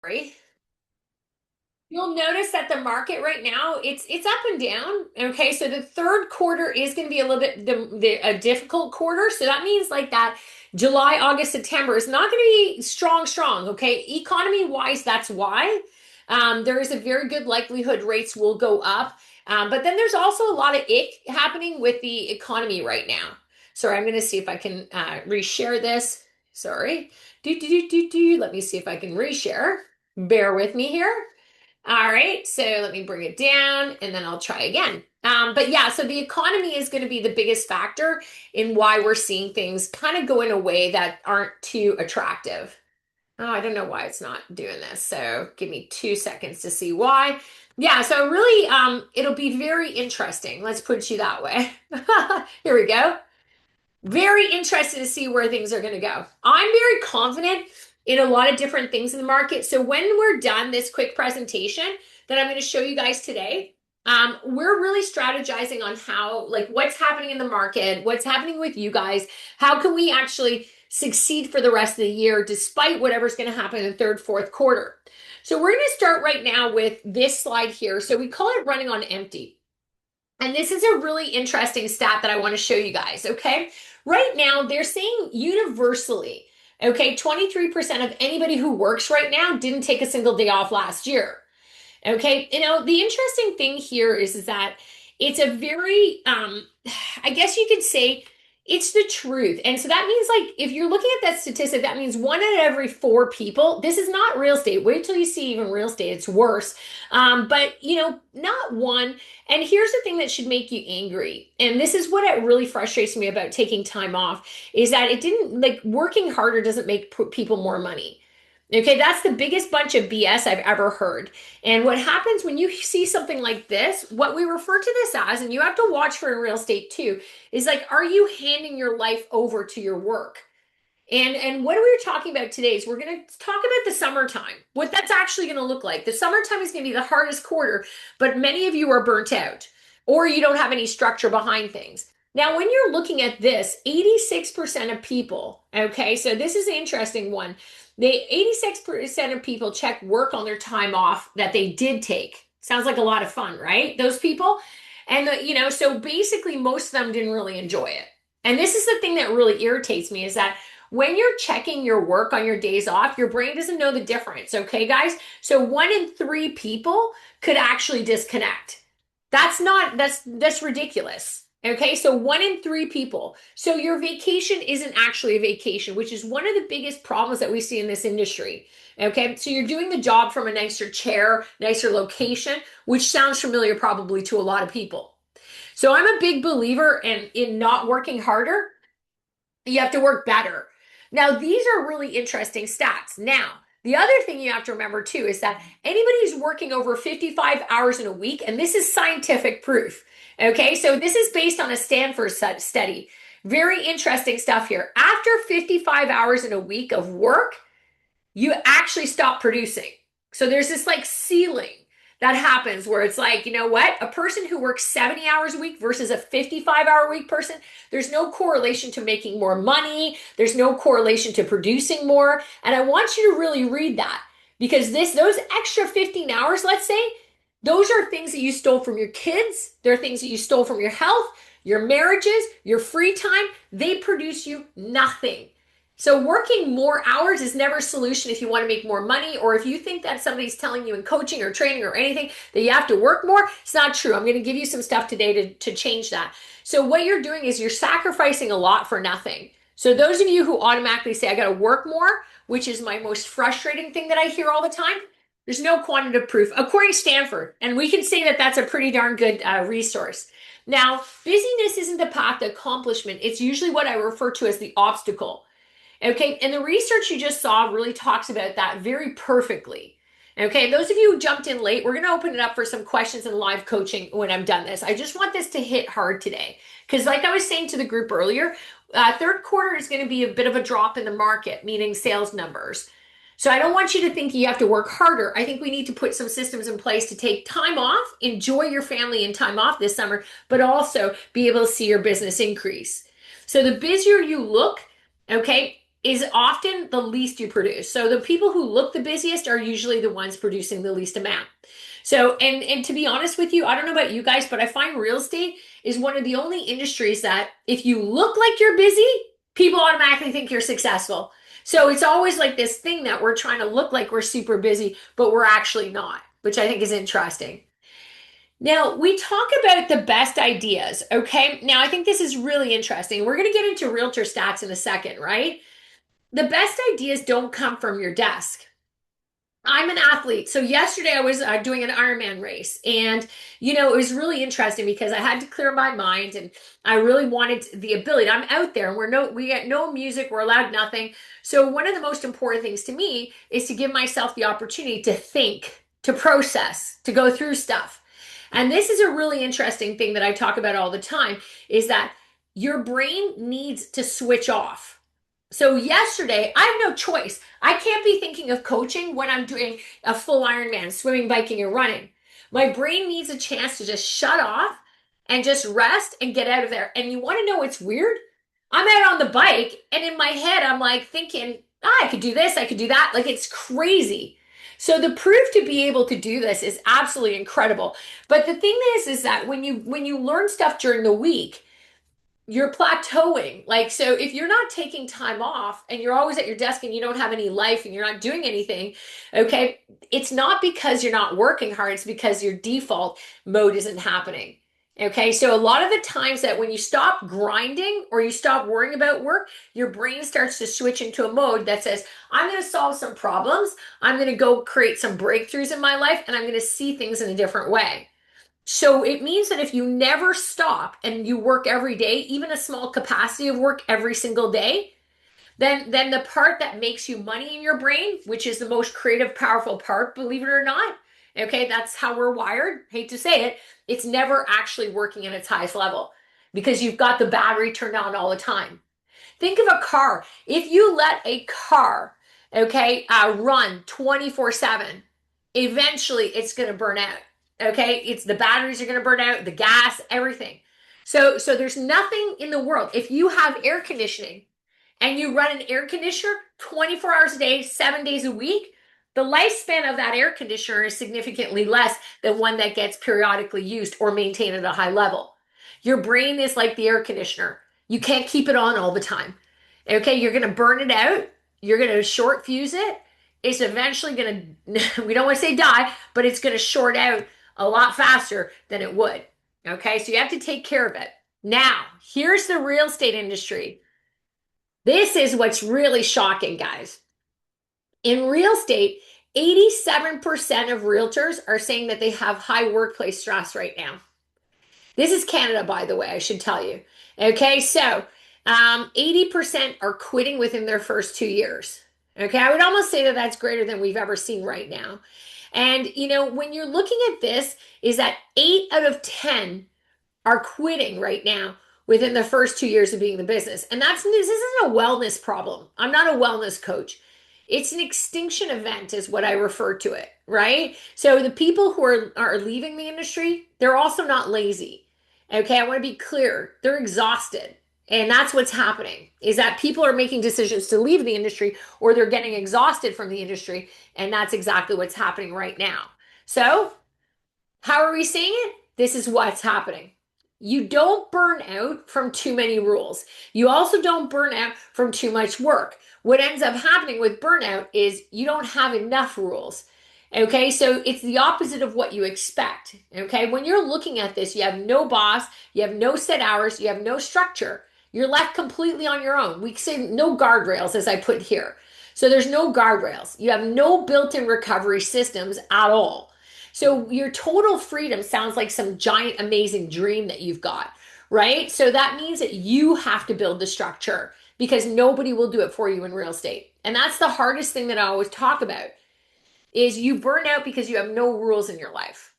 Sorry. You'll notice that the market right now, it's up and down. Okay, so the third quarter is going to be a little bit a difficult quarter. So that means like that July, August, September is not going to be strong. Okay, economy wise, that's why. There is a very good likelihood rates will go up. But then there's also a lot of ick happening with the economy right now. Sorry, I'm going to see if I can reshare this. Sorry. Let me see if I can reshare. Bear with me here. All right, so let me bring it down and then I'll try again. But yeah, so the economy is going to be the biggest factor in why we're seeing things kind of go in a way that aren't too attractive. Oh, I don't know why it's not doing this. So give me 2 seconds to see why. Yeah, so really, it'll be very interesting. Let's put it you that way. Here we go. Very interested to see where things are going to go. I'm very confident in a lot of different things in the market. So when we're done this quick presentation that I'm going to show you guys today, we're really strategizing on how, like, what's happening in the market, what's happening with you guys, how can we actually succeed for the rest of the year despite whatever's going to happen in the third, fourth quarter. So we're going to start right now with this slide here. So we call it running on empty. And this is a really interesting stat that I want to show you guys, okay? Right now, they're saying universally, okay, 23% of anybody who works right now didn't take a single day off last year. Okay, the interesting thing here is that it's a very, I guess you could say it's the truth. And so that means, like, if you're looking at that statistic, that means 1 out of every 4 people. This is not real estate. Wait till you see even real estate, it's worse. But, not one. And here's the thing that should make you angry. And this is what it really frustrates me about taking time off is that it didn't, like, working harder doesn't make people more money. Okay, that's the biggest bunch of BS I've ever heard. And what happens when you see something like this, what we refer to this as, and you have to watch for in real estate too, is like, are you handing your life over to your work? And what we're talking about today is we're going to talk about the summertime, what that's actually going to look like. The summertime is going to be the hardest quarter, but many of you are burnt out or you don't have any structure behind things. Now, when you're looking at this, 86% of people, okay, so this is an interesting one. They 86% of people check work on their time off that they did take. Sounds like a lot of fun, right? Those people. And so basically most of them didn't really enjoy it. And this is the thing that really irritates me is that when you're checking your work on your days off, your brain doesn't know the difference, okay, guys? So 1 in 3 people could actually disconnect. That's ridiculous. Okay, so 1 in 3 people. So your vacation isn't actually a vacation, which is one of the biggest problems that we see in this industry. Okay, so you're doing the job from a nicer chair, nicer location, which sounds familiar probably to a lot of people. So I'm a big believer in not working harder. You have to work better. Now, these are really interesting stats. Now, the other thing you have to remember too is that anybody who's working over 55 hours in a week, and this is scientific proof, okay? So this is based on a Stanford study. Very interesting stuff here. After 55 hours in a week of work, you actually stop producing. So there's this like ceiling that happens where it's like, you know what? A person who works 70 hours a week versus a 55-hour week person, there's no correlation to making more money. There's no correlation to producing more. And I want you to really read that because those extra 15 hours, let's say, those are things that you stole from your kids. They're things that you stole from your health, your marriages, your free time. They produce you nothing. So working more hours is never a solution if you want to make more money or if you think that somebody's telling you in coaching or training or anything that you have to work more. It's not true. I'm going to give you some stuff today to change that. So what you're doing is you're sacrificing a lot for nothing. So those of you who automatically say, I got to work more, which is my most frustrating thing that I hear all the time, there's no quantitative proof, according to Stanford. And we can say that that's a pretty darn good resource. Now, busyness isn't the path to accomplishment. It's usually what I refer to as the obstacle. Okay, and the research you just saw really talks about that very perfectly. Okay, those of you who jumped in late, we're going to open it up for some questions and live coaching when I'm done this. I just want this to hit hard today because like I was saying to the group earlier, third quarter is going to be a bit of a drop in the market, meaning sales numbers. So I don't want you to think you have to work harder. I think we need to put some systems in place to take time off, enjoy your family and time off this summer, but also be able to see your business increase. So the busier you look, okay, is often the least you produce. So the people who look the busiest are usually the ones producing the least amount. So, and to be honest with you, I don't know about you guys, but I find real estate is one of the only industries that if you look like you're busy, people automatically think you're successful. So it's always like this thing that we're trying to look like we're super busy, but we're actually not, which I think is interesting. Now, we talk about the best ideas, okay? Now, I think this is really interesting. We're going to get into realtor stats in a second, right? The best ideas don't come from your desk. I'm an athlete. So yesterday I was doing an Ironman race, and it was really interesting because I had to clear my mind, and I really wanted the ability. I'm out there and we get no music, we're allowed nothing. So one of the most important things to me is to give myself the opportunity to think, to process, to go through stuff. And this is a really interesting thing that I talk about all the time is that your brain needs to switch off. So yesterday, I have no choice. I can't be thinking of coaching when I'm doing a full Ironman, swimming, biking, and running. My brain needs a chance to just shut off and just rest and get out of there. And you want to know what's weird? I'm out on the bike, and in my head, I'm like thinking, I could do this, I could do that. Like it's crazy. So the proof to be able to do this is absolutely incredible. But the thing is that when you learn stuff during the week, you're plateauing. Like, so if you're not taking time off and you're always at your desk and you don't have any life and you're not doing anything, okay, it's not because you're not working hard, it's because your default mode isn't happening. Okay, so a lot of the times that when you stop grinding or you stop worrying about work, your brain starts to switch into a mode that says, I'm going to solve some problems, I'm going to go create some breakthroughs in my life, and I'm going to see things in a different way. So it means that if you never stop and you work every day, even a small capacity of work every single day, then the part that makes you money in your brain, which is the most creative, powerful part, believe it or not, okay, that's how we're wired. Hate to say it, it's never actually working at its highest level because you've got the battery turned on all the time. Think of a car. If you let a car, okay, run 24/7, eventually it's going to burn out. Okay, it's the batteries are going to burn out, the gas, everything. So there's nothing in the world. If you have air conditioning and you run an air conditioner 24 hours a day, 7 days a week, the lifespan of that air conditioner is significantly less than one that gets periodically used or maintained at a high level. Your brain is like the air conditioner. You can't keep it on all the time. Okay, you're going to burn it out. You're going to short fuse it. It's eventually going to, we don't want to say die, but it's going to short out a lot faster than it would. Okay, so you have to take care of it. Now, here's the real estate industry. This is what's really shocking, guys. In real estate, 87% of realtors are saying that they have high workplace stress right now. This is Canada, by the way, I should tell you. Okay, so 80% are quitting within their first 2 years. Okay, I would almost say that that's greater than we've ever seen right now. And when you're looking at this, is that 8 out of 10 are quitting right now within the first 2 years of being in the business. And this isn't a wellness problem. I'm not a wellness coach. It's an extinction event is what I refer to it, right? So the people who are leaving the industry, they're also not lazy. Okay, I want to be clear. They're exhausted. And that's what's happening is that people are making decisions to leave the industry or they're getting exhausted from the industry. And that's exactly what's happening right now. So how are we seeing it? This is what's happening. You don't burn out from too many rules. You also don't burn out from too much work. What ends up happening with burnout is you don't have enough rules. Okay, so it's the opposite of what you expect. Okay, when you're looking at this, you have no boss, you have no set hours, you have no structure. You're left completely on your own. We say no guardrails, as I put here. So there's no guardrails. You have no built-in recovery systems at all. So your total freedom sounds like some giant, amazing dream that you've got, right? So that means that you have to build the structure because nobody will do it for you in real estate. And that's the hardest thing that I always talk about is you burn out because you have no rules in your life.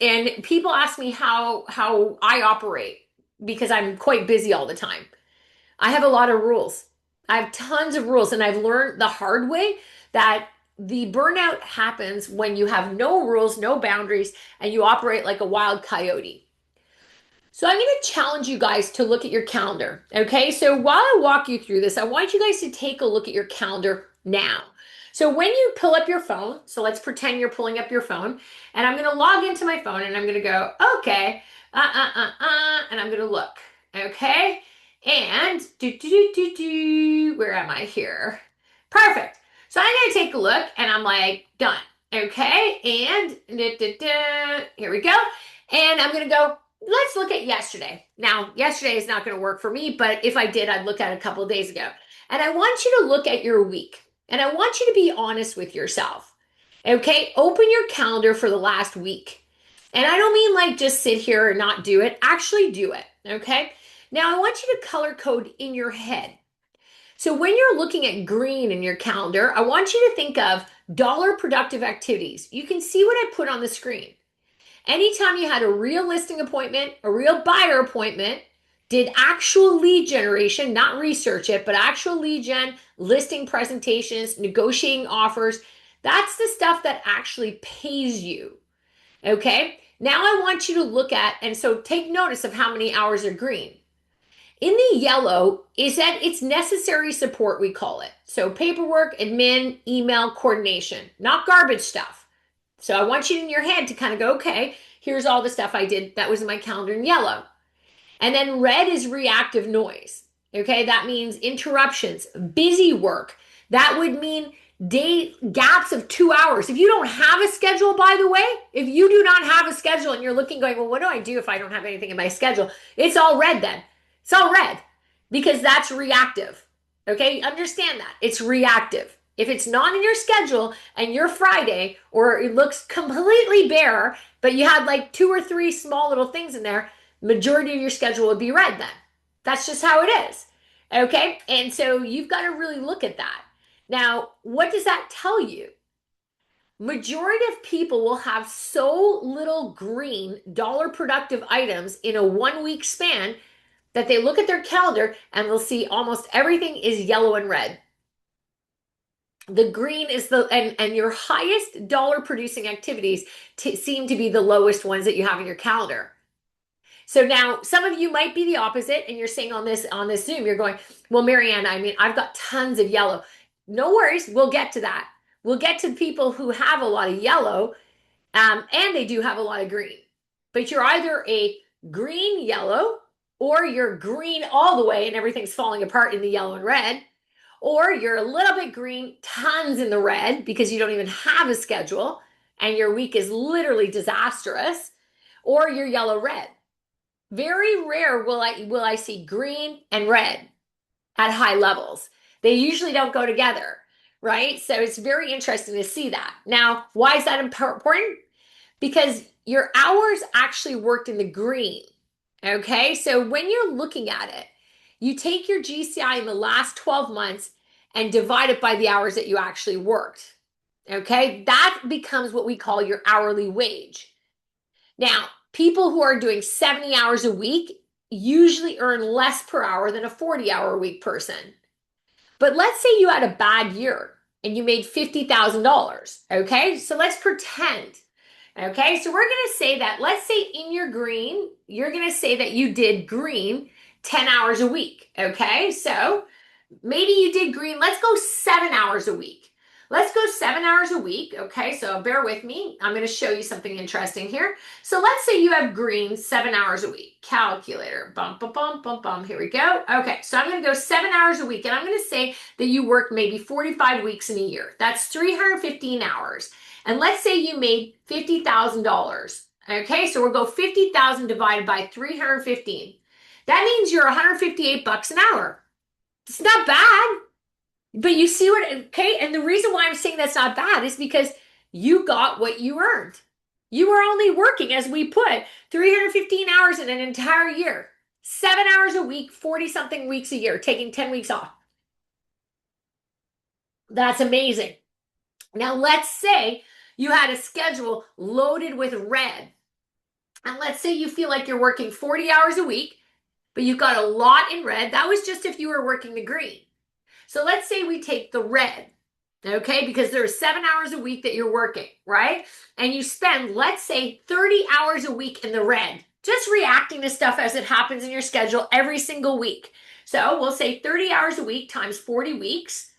And people ask me how I operate because I'm quite busy all the time. I have a lot of rules. I have tons of rules, and I've learned the hard way that the burnout happens when you have no rules, no boundaries, and you operate like a wild coyote. So I'm going to challenge you guys to look at your calendar. Okay. So while I walk you through this, I want you guys to take a look at your calendar now. So when you pull up your phone, so let's pretend you're pulling up your phone, and I'm going to log into my phone and I'm going to go, okay, and I'm going to look. Okay. And where am I here? Perfect. So I'm going to take a look and I'm like, done. Okay. And here we go. And I'm going to go, let's look at yesterday. Now, yesterday is not going to work for me, but if I did, I'd look at it a couple of days ago. And I want you to look at your week. And I want you to be honest with yourself. Okay? Open your calendar for the last week. And I don't mean like just sit here and not do it. Actually do it. Okay? Now, I want you to color code in your head. So when you're looking at green in your calendar, I want you to think of dollar productive activities. You can see what I put on the screen. Anytime you had a real listing appointment, a real buyer appointment, did actual lead generation, not research it, but actual lead gen, listing presentations, negotiating offers, that's the stuff that actually pays you. Okay? Now I want you to look at, and so take notice of how many hours are green. In the yellow is that it's necessary support, we call it. So paperwork, admin, email, coordination, not garbage stuff. So I want you in your head to kind of go, okay, here's all the stuff I did that was in my calendar in yellow. And then red is reactive noise. Okay, that means interruptions, busy work. That would mean day gaps of 2 hours. If you don't have a schedule, by the way, if you do not have a schedule and you're looking going, well, what do I do if I don't have anything in my schedule? It's all red then. It's all red because that's reactive. Okay, understand that. It's reactive. If it's not in your schedule and you're Friday or it looks completely bare, but you had like 2 or 3 small little things in there, majority of your schedule would be red then. That's just how it is. Okay, and so you've got to really look at that. Now, what does that tell you? Majority of people will have so little green dollar productive items in a 1 week span that they look at their calendar and they'll see almost everything is yellow and red. The green is and your highest dollar producing activities seem to be the lowest ones that you have in your calendar. So now some of you might be the opposite and you're saying on this Zoom, you're going, well, Mary-Anne, I mean, I've got tons of yellow. No worries, we'll get to that. We'll get to people who have a lot of yellow and they do have a lot of green. But you're either a green yellow or you're green all the way and everything's falling apart in the yellow and red. Or you're a little bit green, tons in the red because you don't even have a schedule and your week is literally disastrous. Or you're yellow red. Very rare will I see green and red at high levels. They usually don't go together, right? So it's very interesting to see that. Now, why is that important? Because your hours actually worked in the green, okay? So when you're looking at it, you take your GCI in the last 12 months and divide it by the hours that you actually worked, okay? That becomes what we call your hourly wage. Now, people who are doing 70 hours a week usually earn less per hour than a 40-hour-a-week person. But let's say you had a bad year and you made $50,000, okay? So let's pretend, okay? So we're going to say that, let's say in your green, you're going to say that you did green 10 hours a week, okay? So maybe you did green, let's go 7 hours a week. Let's go 7 hours a week, okay? So bear with me. I'm going to show you something interesting here. So let's say you have green 7 hours a week. Calculator, bum, bum, bum, bum, bum. Here we go. Okay, so I'm going to go 7 hours a week, and I'm going to say that you work maybe 45 weeks in a year. That's 315 hours. And let's say you made $50,000. Okay, so we'll go 50,000 divided by 315. That means you're 158 bucks an hour. It's not bad. But you see what, okay? And the reason why I'm saying that's not bad is because you got what you earned. You were only working, as we put, 315 hours in an entire year. 7 hours a week, 40-something weeks a year, taking 10 weeks off. That's amazing. Now, let's say you had a schedule loaded with red. And let's say you feel like you're working 40 hours a week, but you've got a lot in red. That was just if you were working the green. So let's say we take the red, okay, because there's 7 hours a week that you're working, right? And you spend, let's say, 30 hours a week in the red. just reacting to stuff as it happens in your schedule every single week. So we'll say 30 hours a week times 40 weeks.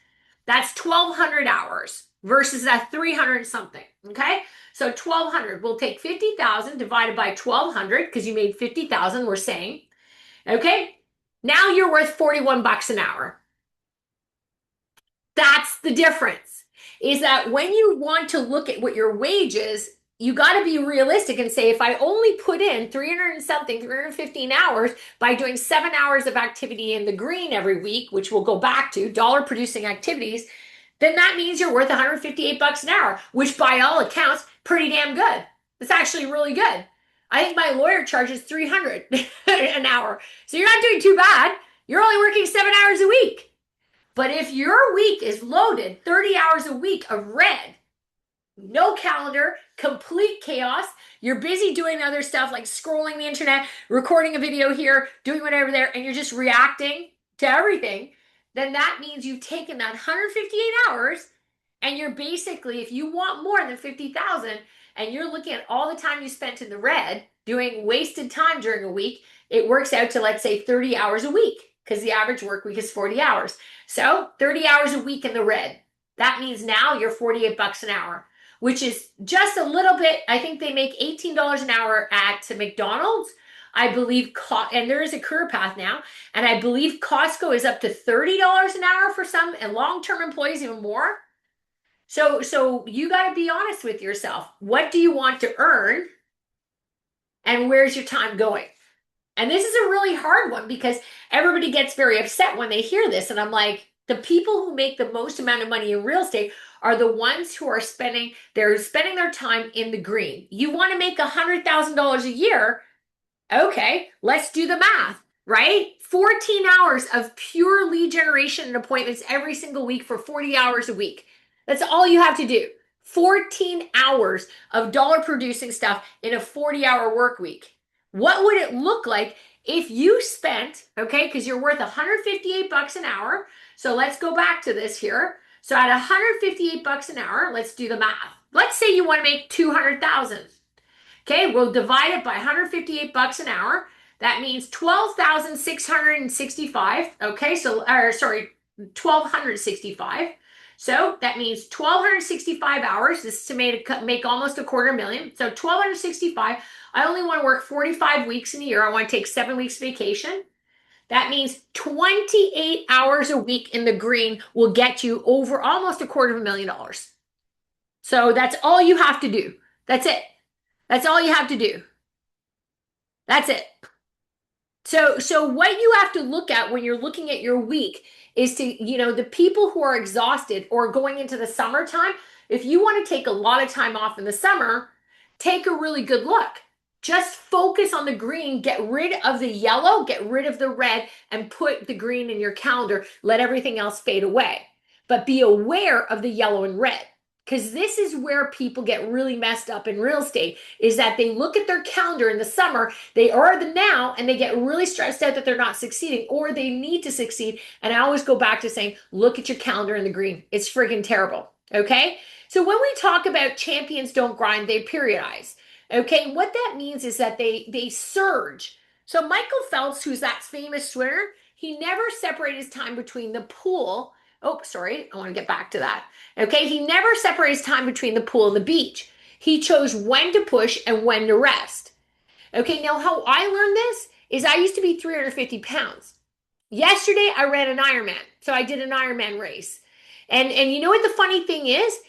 That's 1,200 hours versus that 300 something. Okay. So 1,200, we'll take 50,000 divided by 1,200 because you made 50,000, we're saying. Okay. Now you're worth 41 bucks an hour. That's the difference. Is that when you want to look at what your wage is, you got to be realistic and say, if I only put in 300 and something, 315 hours by doing 7 hours of activity in the green every week, which we'll go back to dollar producing activities, then that means you're worth 158 bucks an hour, which by all accounts, pretty damn good. It's actually really good. I think my lawyer charges 300 an hour. So you're not doing too bad. You're only working 7 hours a week. But if your week is loaded 30 hours a week of red, no calendar, complete chaos, you're busy doing other stuff like scrolling the internet, recording a video here, doing whatever there, and you're just reacting to everything, then that means you've taken that 158 hours and you're basically, if you want more than 50,000 and you're looking at all the time you spent in the red doing wasted time during a week, it works out to, let's say, 30 hours a week because the average work week is 40 hours. So 30 hours a week in the red. That means now you're 48 bucks an hour, which is just a little bit. I think they make $18 an hour at McDonald's. I believe, and there is a career path now, and I believe Costco is up to $30 an hour for some, and long-term employees even more. So you got to be honest with yourself. What do you want to earn, and where's your time going? And this is a really hard one because everybody gets very upset when they hear this. And I'm like, the people who make the most amount of money in real estate are the ones who are spending their time in the green. You want to make $100,000 a year. Okay, let's do the math, right? 14 hours of pure lead generation and appointments every single week for 40 hours a week. That's all you have to do. 14 hours of dollar producing stuff in a 40-hour work week. What would it look like if you spent, okay, because you're worth 158 bucks an hour. So let's go back to this here. So at 158 bucks an hour, let's do the math. Let's say you want to make 200,000. Okay, we'll divide it by 158 bucks an hour. That means 12,665. Okay, so, sorry, 1,265. So that means 1,265 hours. This is to make almost $250,000. So 1,265. I only want to work 45 weeks in a year. I want to take 7 weeks vacation. That means 28 hours a week in the green will get you over almost $250,000. So that's all you have to do. That's it. That's all you have to do. That's it. So what you have to look at when you're looking at your week is to, the people who are exhausted or going into the summertime, if you want to take a lot of time off in the summer, take a really good look. Just focus on the green, get rid of the yellow, get rid of the red, and put the green in your calendar. Let everything else fade away. But be aware of the yellow and red. Because this is where people get really messed up in real estate, is that they look at their calendar in the summer, they are the now, and they get really stressed out that they're not succeeding, or they need to succeed. And I always go back to saying, look at your calendar in the green. It's friggin' terrible, okay? So when we talk about champions don't grind, they periodize, okay? What that means is that they surge. So Michael Phelps, who's that famous swimmer, he never separated his time between the pool. Oh, sorry, I want to get back to that. Okay, he never separates time between the pool and the beach. He chose when to push and when to rest. Okay, now how I learned this is I used to be 350 pounds. Yesterday, I ran an Ironman. So I did an Ironman race. And you know what the funny thing is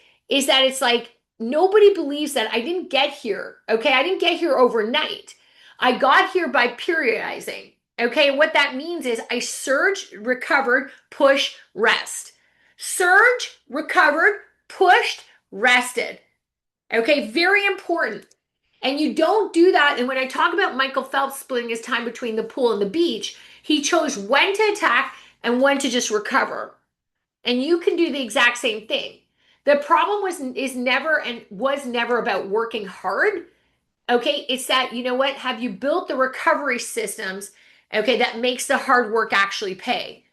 that it's like nobody believes that I didn't get here. Okay, I didn't get here overnight. I got here by periodizing. Okay, what that means is I surged, recovered, push, rest. Surge, recovered, pushed, rested. Okay, very important. And you don't do that. And when I talk about Michael Phelps splitting his time between the pool and the beach, he chose when to attack and when to just recover. And you can do the exact same thing. The problem was never about working hard. Okay, it's that, you know what, have you built the recovery systems, okay, that makes the hard work actually pay?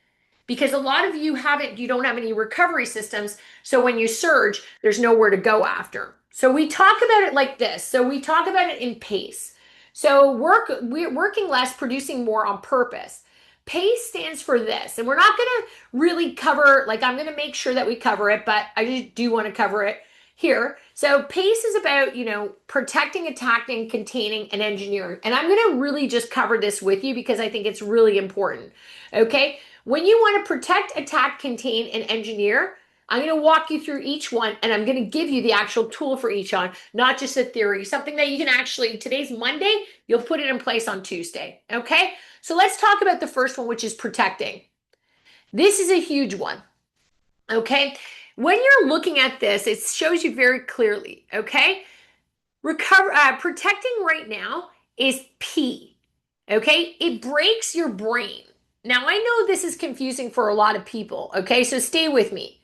Because a lot of you don't have any recovery systems, so when you surge, there's nowhere to go after. So we talk about it like this. So we talk about it in pace. So we're working less, producing more on purpose. PACE stands for this, and we're not going to really cover, like, I'm going to make sure that we cover it, but I just do want to cover it here. So PACE is about, protecting, attacking, containing, and engineering. And I'm going to really just cover this with you because I think it's really important. Okay. When you want to protect, attack, contain, and engineer, I'm going to walk you through each one and I'm going to give you the actual tool for each one, not just a theory, something that you can actually, today's Monday, you'll put it in place on Tuesday. Okay. So let's talk about the first one, which is protecting. This is a huge one. Okay. When you're looking at this, it shows you very clearly. Okay. Protecting right now is P. Okay. It breaks your brain. Now, I know this is confusing for a lot of people. Okay. So stay with me.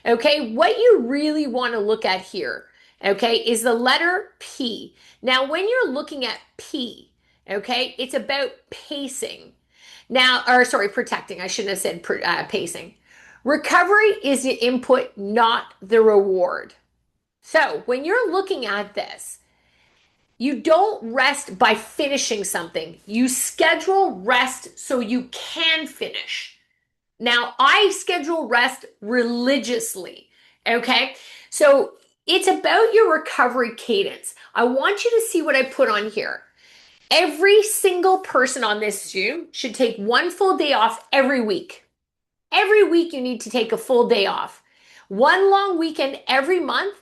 Okay, what you really want to look at here, okay, is the letter P. Now, when you're looking at P, okay, it's about pacing. Now, or sorry, protecting. I shouldn't have said pacing. Recovery is the input, not the reward. So, when you're looking at this, you don't rest by finishing something. You schedule rest so you can finish. Now, I schedule rest religiously. Okay. So it's about your recovery cadence. I want you to see what I put on here. Every single person on this Zoom should take one full day off every week. Every week, you need to take a full day off. One long weekend every month,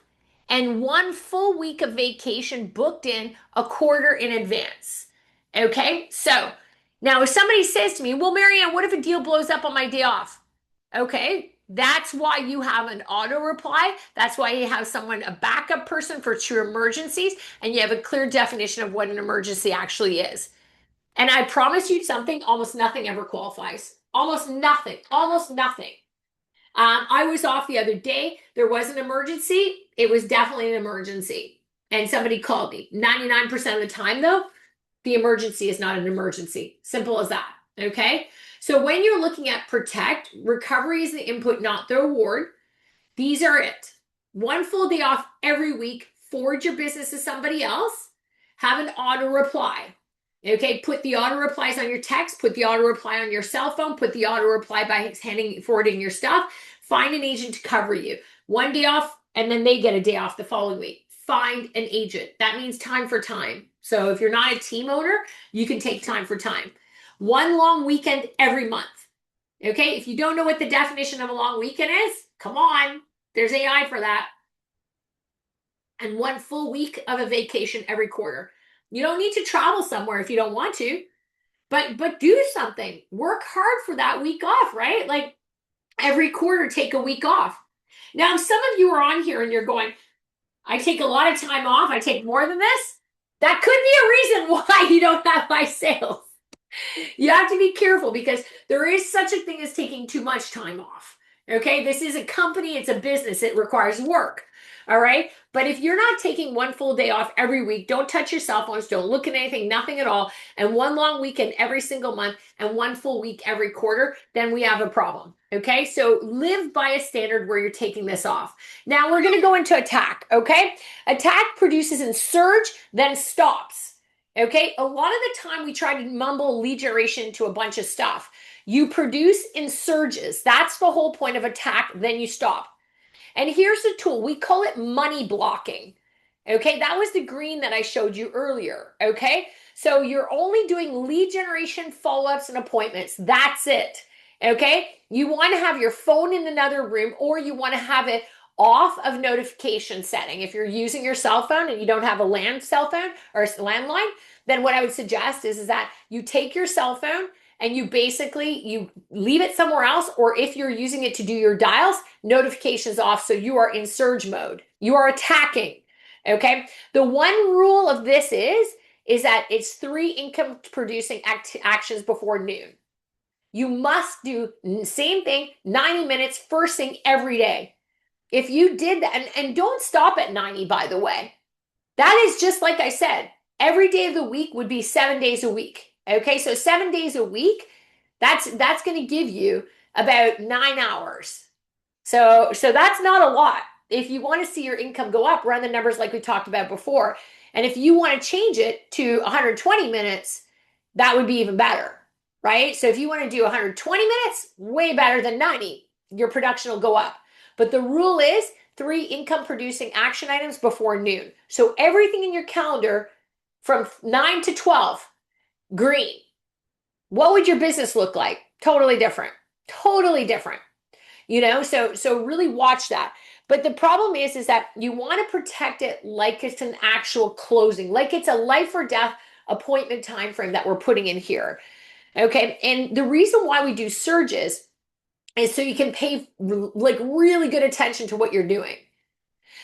and one full week of vacation booked in a quarter in advance. Okay. So now, if somebody says to me, well, Mary-Anne, what if a deal blows up on my day off? Okay, that's why you have an auto reply. That's why you have someone, a backup person for true emergencies, and you have a clear definition of what an emergency actually is. And I promise you something, almost nothing ever qualifies. Almost nothing, almost nothing. I was off the other day. There was an emergency. It was definitely an emergency. And somebody called me. 99% of the time, though, the emergency is not an emergency. Simple as that. Okay. So when you're looking at protect, recovery is the input, not the reward. These are it. One full day off every week. Forward your business to somebody else. Have an auto reply. Okay, put the auto replies on your text, put the auto reply on your cell phone, put the auto reply by forwarding your stuff. Find an agent to cover you. One day off, and then they get a day off the following week. Find an agent. That means time for time. So if you're not a team owner, you can take time for time. One long weekend every month. Okay, if you don't know what the definition of a long weekend is, come on, there's AI for that. And one full week of a vacation every quarter. You don't need to travel somewhere if you don't want to, but do something. Work hard for that week off, right? Like every quarter, take a week off. Now, if some of you are on here and you're going, I take a lot of time off, I take more than this, that could be a reason why you don't have high sales. You have to be careful because there is such a thing as taking too much time off. Okay, this is a company, it's a business, it requires work. All right. But if you're not taking one full day off every week, don't touch your cell phones, don't look at anything, nothing at all, and one long weekend every single month and one full week every quarter, then we have a problem. Okay. So live by a standard where you're taking this off. Now we're going to go into attack. Okay. Attack produces in surge, then stops. Okay. A lot of the time we try to mumble lead generation into a bunch of stuff. You produce in surges. That's the whole point of attack. Then you stop. And here's the tool. We call it money blocking. Okay, that was the green that I showed you earlier. Okay, so you're only doing lead generation, follow-ups, and appointments. That's it. Okay, you want to have your phone in another room or you want to have it off of notification setting. If you're using your cell phone and you don't have a land cell phone or a landline, then what I would suggest is that you take your cell phone and you leave it somewhere else, or if you're using it to do your dials, notifications off, so you are in surge mode. You are attacking, okay? The one rule of this is that it's 3 income producing actions before noon. You must do the same thing, 90 minutes, first thing every day. If you did that, and don't stop at 90, by the way. That is just like I said, every day of the week would be 7 days a week. Okay, so 7 days a week, that's going to give you about 9 hours. So that's not a lot. If you want to see your income go up, run the numbers like we talked about before. And if you want to change it to 120 minutes, that would be even better, right? So if you want to do 120 minutes, way better than 90. Your production will go up. But the rule is 3 income producing action items before noon. So everything in your calendar from 9 to 12, green. What would your business look like? Totally different. Totally different. So really watch that. But the problem is that you want to protect it like it's an actual closing, like it's a life or death appointment time frame that we're putting in here. Okay. And the reason why we do surges is so you can pay like really good attention to what you're doing.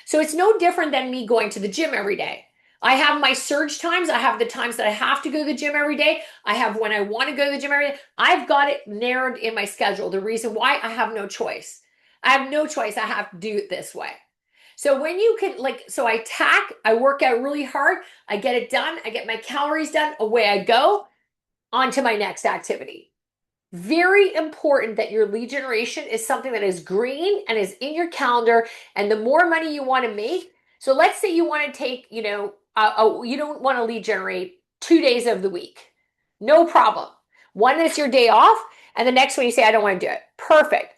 So it's no different than me going to the gym every day. I have my surge times. I have the times that I have to go to the gym every day. I have when I want to go to the gym every day. I've got it narrowed in my schedule. The reason why, I have no choice. I have no choice. I have to do it this way. So when you can, so I tack, I work out really hard, I get it done, I get my calories done, away I go on to my next activity. Very important that your lead generation is something that is green and is in your calendar. And the more money you want to make, so let's say you want to take, you don't want to lead generate 2 days of the week. No problem. One is your day off, and the next one you say, I don't want to do it. Perfect.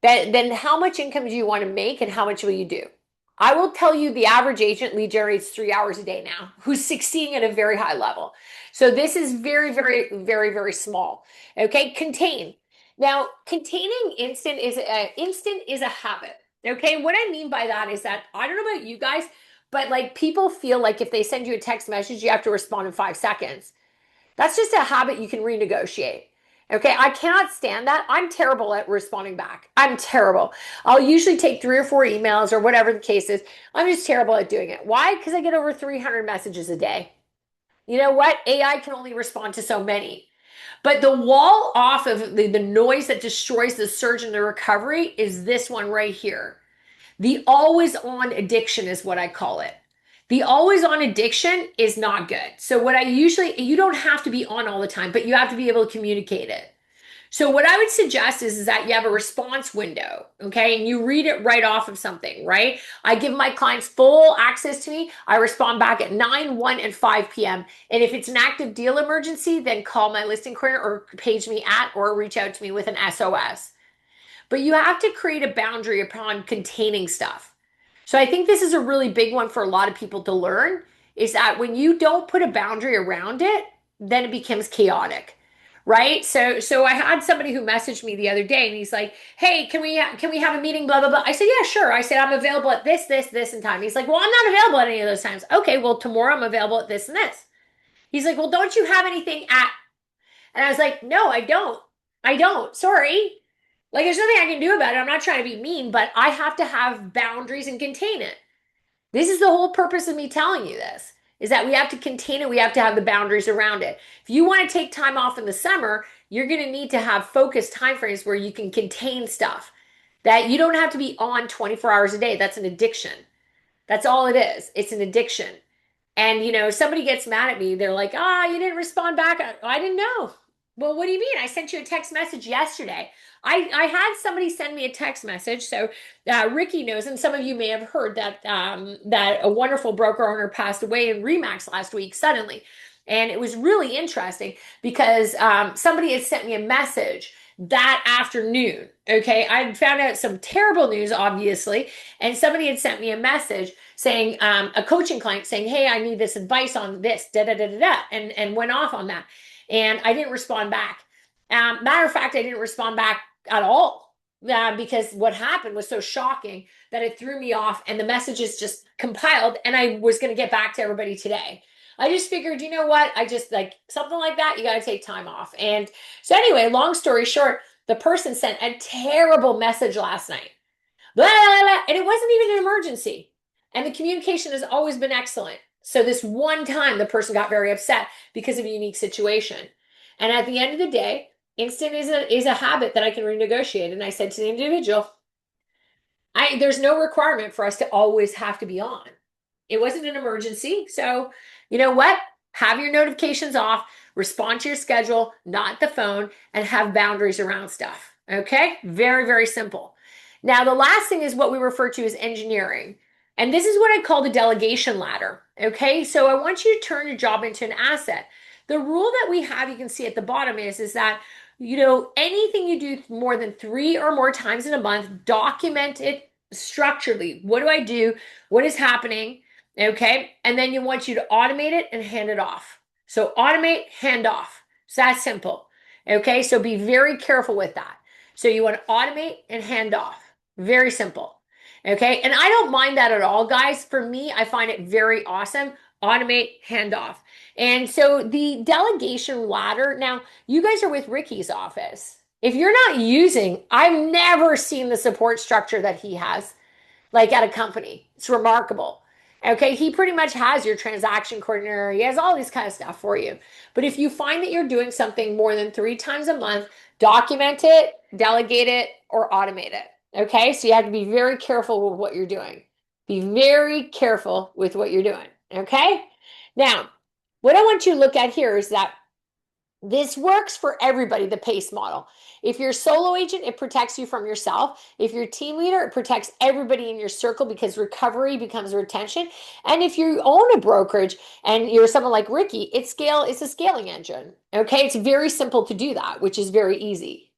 Then how much income do you want to make and how much will you do? I will tell you the average agent lead generates 3 hours a day now, who's succeeding at a very high level. So this is very, very, very, very small. Okay, contain. Now, containing instant is a habit. Okay, what I mean by that is that I don't know about you guys, but like people feel like if they send you a text message, you have to respond in 5 seconds. That's just a habit you can renegotiate. Okay, I cannot stand that. I'm terrible at responding back. I'm terrible. I'll usually take 3 or 4 emails or whatever the case is. I'm just terrible at doing it. Why? Because I get over 300 messages a day. You know what? AI can only respond to so many. But the wall off of the noise that destroys the surge and the recovery is this one right here. The always on addiction is what I call it. The always on addiction is not good. So what you don't have to be on all the time, but you have to be able to communicate it. So what I would suggest is that you have a response window, okay? And you read it right off of something, right? I give my clients full access to me. I respond back at 9, 1, and 5 p.m. And if it's an active deal emergency, then call my listing coordinator or page me at or reach out to me with an SOS. But you have to create a boundary upon containing stuff. So I think this is a really big one for a lot of people to learn is that when you don't put a boundary around it, then it becomes chaotic. Right? So I had somebody who messaged me the other day and he's like, "Hey, can we have a meeting blah blah blah." I said, "Yeah, sure." I said, "I'm available at this and time." He's like, "Well, I'm not available at any of those times." "Okay, well, tomorrow I'm available at this and this." He's like, "Well, don't you have anything at?" And I was like, "No, I don't. I don't. Sorry." Like, there's nothing I can do about it. I'm not trying to be mean, but I have to have boundaries and contain it. This is the whole purpose of me telling you this, is that we have to contain it. We have to have the boundaries around it. If you want to take time off in the summer, you're going to need to have focused timeframes where you can contain stuff. That you don't have to be on 24 hours a day. That's an addiction. That's all it is. It's an addiction. And, somebody gets mad at me. They're like, you didn't respond back. I didn't know. Well, what do you mean? I sent you a text message yesterday. I had somebody send me a text message. So Ricky knows, and some of you may have heard that that a wonderful broker owner passed away in Remax last week suddenly. And it was really interesting because somebody had sent me a message that afternoon. Okay, I found out some terrible news, obviously, and somebody had sent me a message saying, a coaching client saying, "Hey, I need this advice on this, da da da da da," and went off on that, and I didn't respond back. Matter of fact, I didn't respond back at all because what happened was so shocking that it threw me off, and the messages just compiled, and I was going to get back to everybody today. I just figured, you know what? I just like something like that. You got to take time off. And so anyway, long story short, the person sent a terrible message last night. Blah, blah, blah, and it wasn't even an emergency. And the communication has always been excellent. So this one time the person got very upset because of a unique situation. And at the end of the day, instant is a habit that I can renegotiate. And I said to the individual, there's no requirement for us to always have to be on. It wasn't an emergency. So you know what? Have your notifications off, respond to your schedule, not the phone, and have boundaries around stuff. Okay? Very, very simple. Now, the last thing is what we refer to as engineering. And this is what I call the delegation ladder. Okay. So I want you to turn your job into an asset. The rule that we have, you can see at the bottom is that, anything you do more than 3 or more times in a month, document it structurally. What do I do? What is happening? Okay. And then you want you to automate it and hand it off. So automate, hand off. It's that simple. Okay. So be very careful with that. So you want to automate and hand off. Very simple. Okay. And I don't mind that at all, guys. For me, I find it very awesome. Automate, handoff. And so the delegation ladder, now you guys are with Ricky's office. If you're not using, I've never seen the support structure that he has, like at a company. It's remarkable. Okay, he pretty much has your transaction coordinator. He has all this kind of stuff for you. But if you find that you're doing something more than 3 times a month, document it, delegate it, or automate it. Okay, so you have to be very careful with what you're doing. Be very careful with what you're doing. Okay, now what I want you to look at here is that this works for everybody, the PACE model. If you're a solo agent, it protects you from yourself. If you're a team leader, it protects everybody in your circle because recovery becomes retention. And if you own a brokerage and you're someone like Ricky, it's a scaling engine. Okay, it's very simple to do that, which is very easy.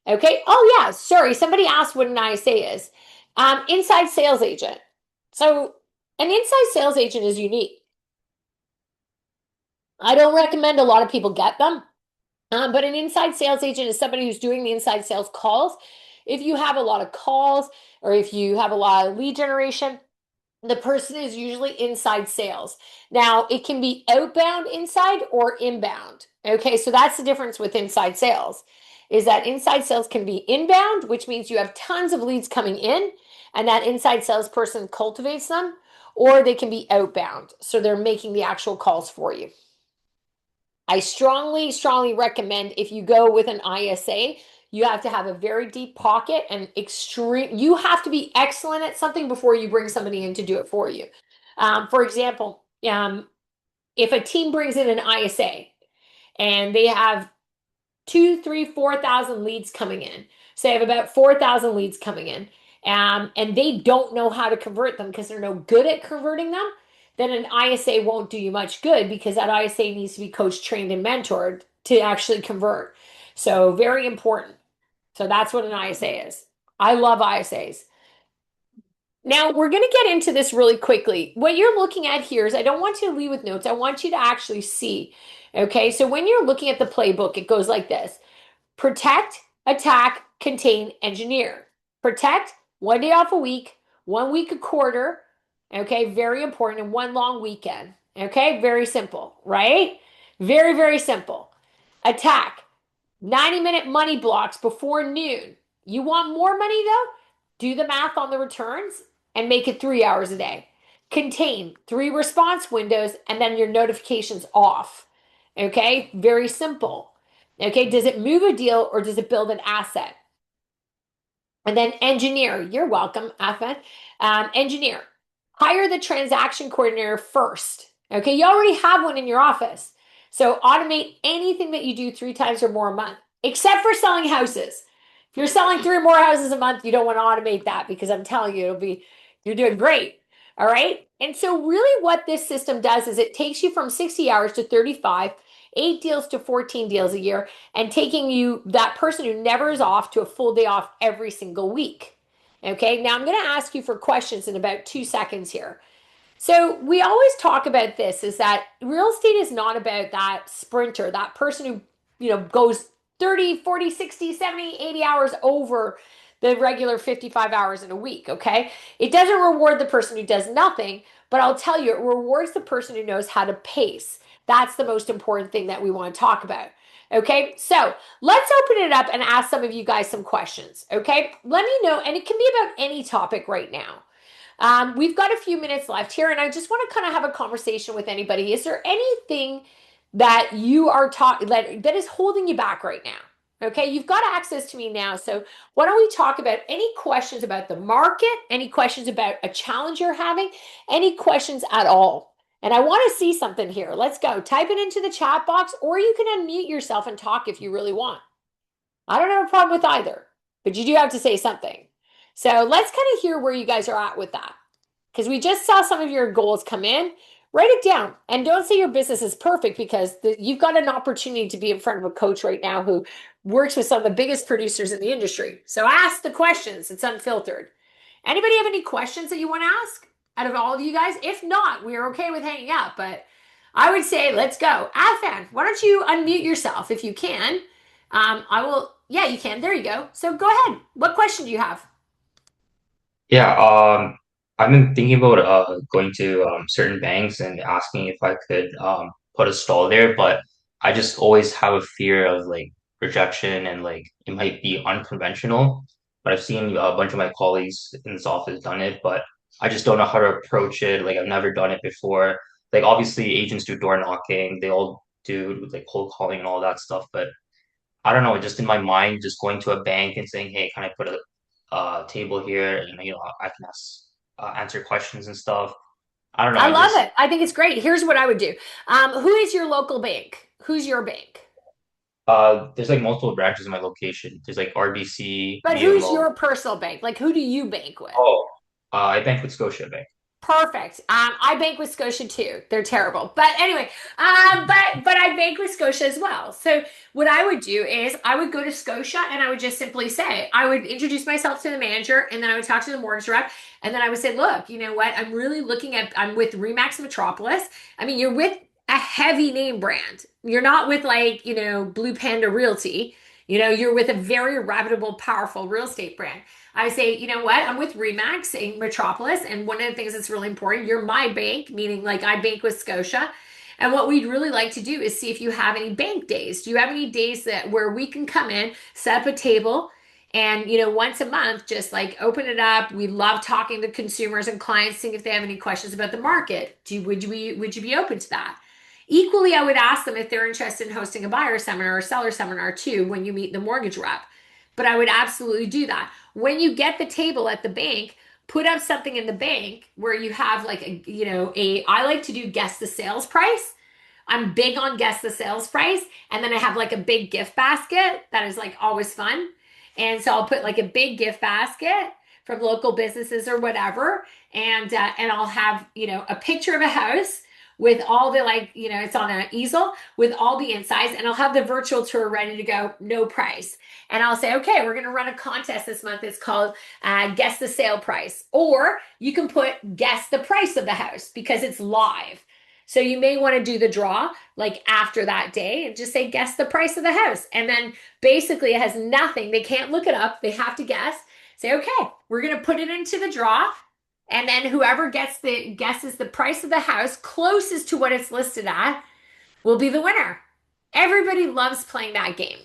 Okay. Oh yeah, sorry. Somebody asked what an ISA is. Inside sales agent. So an inside sales agent is unique. I don't recommend a lot of people get them. But an inside sales agent is somebody who's doing the inside sales calls. If you have a lot of calls or if you have a lot of lead generation, the person is usually inside sales. Now, it can be outbound inside or inbound. Okay, so that's the difference with inside sales is that inside sales can be inbound, which means you have tons of leads coming in and that inside salesperson cultivates them, or they can be outbound. So they're making the actual calls for you. I strongly, strongly recommend if you go with an ISA, you have to have a very deep pocket and you have to be excellent at something before you bring somebody in to do it for you. For example, if a team brings in an ISA and they have 2, 3, 4,000 leads coming in, so they have about 4,000 leads coming in, and they don't know how to convert them because they're no good at converting them, then an ISA won't do you much good because that ISA needs to be coached, trained, and mentored to actually convert. So very important. So that's what an ISA is. I love ISAs. Now we're going to get into this really quickly. What you're looking at here is I don't want you to leave with notes. I want you to actually see. Okay, so when you're looking at the playbook, it goes like this. Protect, attack, contain, engineer. Protect, 1 day off a week, 1 week a quarter. Okay, very important, and one long weekend. Okay, very simple, right? Very, very simple. Attack, 90-minute money blocks before noon. You want more money though? Do the math on the returns and make it 3 hours a day. Contain 3 response windows and then your notifications off. Okay, very simple. Okay, does it move a deal or does it build an asset? And then engineer, you're welcome, Ahmed. Engineer, hire the transaction coordinator first. Okay, you already have one in your office. So automate anything that you do 3 times or more a month, except for selling houses. If you're selling 3 or more houses a month, you don't want to automate that because I'm telling you, you're doing great. All right. And so really what this system does is it takes you from 60 hours to 35, 8 deals to 14 deals a year, and taking you, that person who never is off, to a full day off every single week. Okay, now I'm going to ask you for questions in about 2 seconds here. So we always talk about this is that real estate is not about that sprinter, that person who, goes 30, 40, 60, 70, 80 hours over the regular 55 hours in a week, okay? It doesn't reward the person who does nothing, but I'll tell you, it rewards the person who knows how to pace. That's the most important thing that we want to talk about. Okay, so let's open it up and ask some of you guys some questions. Okay, let me know, and it can be about any topic right now. We've got a few minutes left here, and I just want to kind of have a conversation with anybody. Is there anything that you are taught that is holding you back right now? Okay, you've got access to me now. So why don't we talk about any questions about the market, any questions about a challenge you're having, any questions at all? And I want to see something here. Let's go. Type it into the chat box, or you can unmute yourself and talk if you really want. I don't have a problem with either, but you do have to say something. So let's kind of hear where you guys are at with that. because we just saw some of your goals come in. Write it down and don't say your business is perfect because you've got an opportunity to be in front of a coach right now who works with some of the biggest producers in the industry. So ask the questions. It's unfiltered. Anybody have any questions that you want to ask out of all of you guys? If not, we are okay with hanging out, but I would say let's go. Afan, why don't you unmute yourself if you can? I will, yeah, you can. There you go. So go ahead. What question do you have? Yeah, I've been thinking about going to certain banks and asking if I could put a stall there, but I just always have a fear of like rejection and like it might be unconventional. But I've seen a bunch of my colleagues in this office done it, but I just don't know how to approach it. Like I've never done it before. Like obviously agents do door knocking, they all do like cold calling and all that stuff, but I don't know, just in my mind, just going to a bank and saying, "Hey, can I put a table here?" And I can answer questions and stuff. I don't know. I I love just it. I think it's great. Here's what I would do. Who is your local bank? Who's your bank? there's like multiple branches in my location. There's like RBC, But who's BMO. your personal bank? Like, who do you bank with? Oh, I bank with Scotia Bank. Perfect. I bank with Scotia too. They're terrible, but anyway, but I bank with Scotia as well. So what I would do is I would go to Scotia and I would just simply say I would introduce myself to the manager and then I would talk to the mortgage rep and then I would say, look, you know what? I'm really looking at. I'm with Remax Metropolis. I mean, you're with a heavy name brand. You're not with like Blue Panda Realty. You're with a very reputable, powerful real estate brand. I say, you know what? I'm with Remax in Metropolis, and one of the things that's really important, you're my bank, meaning like I bank with Scotia. And what we'd really like to do is see if you have any bank days. Do you have any days that where we can come in, set up a table, and once a month, just like open it up. We love talking to consumers and clients, seeing if they have any questions about the market. Would you be open to that? Equally, I would ask them if they're interested in hosting a buyer seminar or seller seminar too when you meet the mortgage rep. But I would absolutely do that. When you get the table at the bank, put up something in the bank where you have like I like to do guess the sales price. I'm big on guess the sales price. And then I have like a big gift basket that is like always fun. And so I'll put like a big gift basket from local businesses or whatever. And I'll have, a picture of a house with all the like, it's on an easel with all the insides, and I'll have the virtual tour ready to go, no price. And I'll say, okay, we're going to run a contest this month. It's called Guess the Sale Price. Or you can put Guess the Price of the House because it's live. So you may want to do the draw like after that day and just say, guess the price of the house. And then basically it has nothing. They can't look it up. They have to guess. Say, okay, we're going to put it into the draw. And then whoever guesses the price of the house closest to what it's listed at will be the winner. Everybody loves playing that game.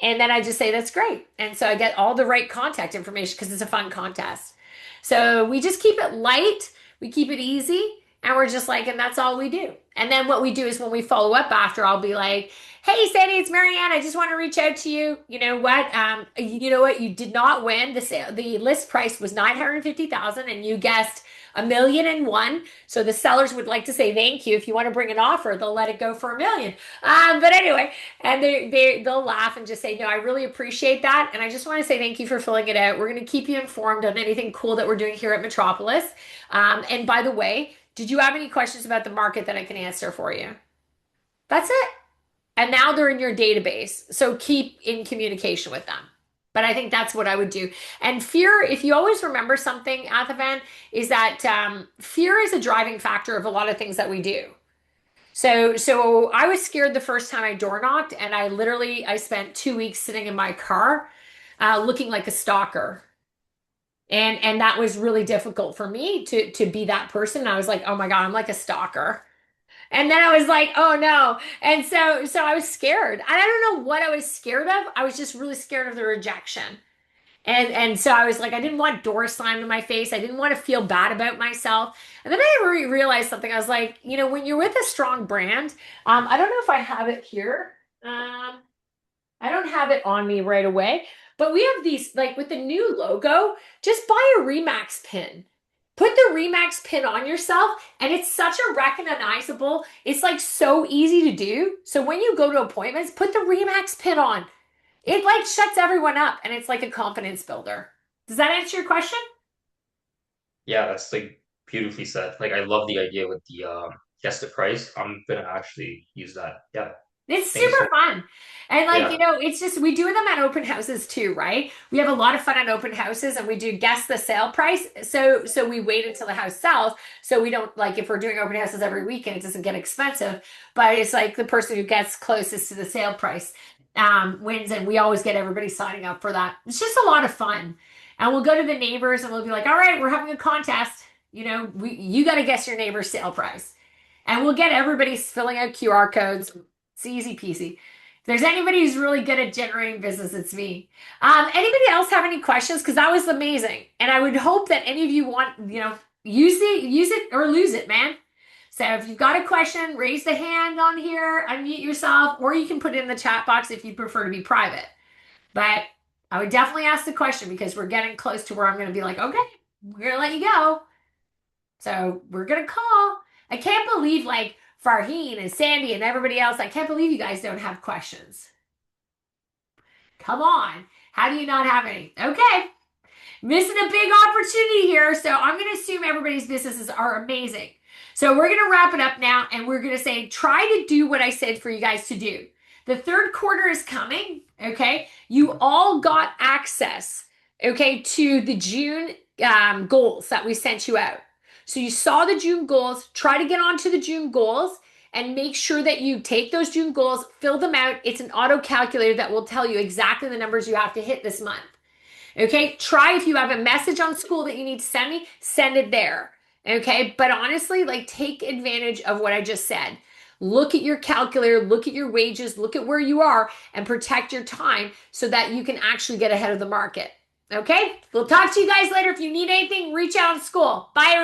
And then I just say, that's great. And so I get all the right contact information because it's a fun contest. So we just keep it light, we keep it easy, and we're just like, and that's all we do. And then what we do is when we follow up after, I'll be like, hey, Sandy, it's Mary-Anne. I just want to reach out to you. You know what? You did not win. The list price was 950,000 and you guessed 1,000,001. So the sellers would like to say thank you. If you want to bring an offer, they'll let it go for 1,000,000. But anyway, and they'll laugh and just say, no, I really appreciate that. And I just want to say thank you for filling it out. We're going to keep you informed on anything cool that we're doing here at Metropolis. And by the way, did you have any questions about the market that I can answer for you? That's it. And now they're in your database. So keep in communication with them. But I think that's what I would do. And fear, if you always remember something, Athavan, is that fear is a driving factor of a lot of things that we do. So I was scared the first time I door knocked, and I spent 2 weeks sitting in my car, looking like a stalker. And that was really difficult for me to be that person. I was like, oh my God, I'm like a stalker. And then I was like, oh no. And so I was scared. And I don't know what I was scared of. I was just really scared of the rejection. And so I was like, I didn't want doors slammed in my face. I didn't want to feel bad about myself. And then I realized something. I was like, when you're with a strong brand, I don't know if I have it here. I don't have it on me right away, but we have these, like with the new logo, just buy a Remax pin. Put the Remax pin on yourself, and it's such a recognizable, it's like so easy to do. So when you go to appointments, put the Remax pin on. It like shuts everyone up and it's like a confidence builder. Does that answer your question? Yeah, that's like beautifully said. Like I love the idea with the guess the price. I'm gonna actually use that. Yeah. It's Thank you super so much. fun. And like, Yeah. it's just we do them at open houses too, right? We have a lot of fun at open houses and we do guess the sale price. So we wait until the house sells. So we don't like if we're doing open houses every weekend, it doesn't get expensive. But it's like the person who gets closest to the sale price wins, and we always get everybody signing up for that. It's just a lot of fun. And we'll go to the neighbors and we'll be like, all right, we're having a contest. You got to guess your neighbor's sale price. And we'll get everybody filling out QR codes. It's easy peasy. If there's anybody who's really good at generating business, it's me. Anybody else have any questions? Because that was amazing. And I would hope that any of you want, use it or lose it, man. So if you've got a question, raise the hand on here, unmute yourself, or you can put it in the chat box if you prefer to be private. But I would definitely ask the question because we're getting close to where I'm going to be like, okay, we're going to let you go. So we're gonna call. I can't believe like Farheen and Sandy and everybody else. I can't believe you guys don't have questions. Come on. How do you not have any? Okay. Missing a big opportunity here. So I'm going to assume everybody's businesses are amazing. So we're going to wrap it up now and we're going to say, try to do what I said for you guys to do. The third quarter is coming. Okay. You all got access, okay, to the June goals that we sent you out. So you saw the June goals, try to get onto the June goals and make sure that you take those June goals, fill them out. It's an auto calculator that will tell you exactly the numbers you have to hit this month. Okay, try if you have a message on school that you need to send me, send it there. Okay, but honestly, like take advantage of what I just said. Look at your calculator, look at your wages, look at where you are, and protect your time so that you can actually get ahead of the market. Okay, we'll talk to you guys later. If you need anything, reach out in school. Bye, everyone.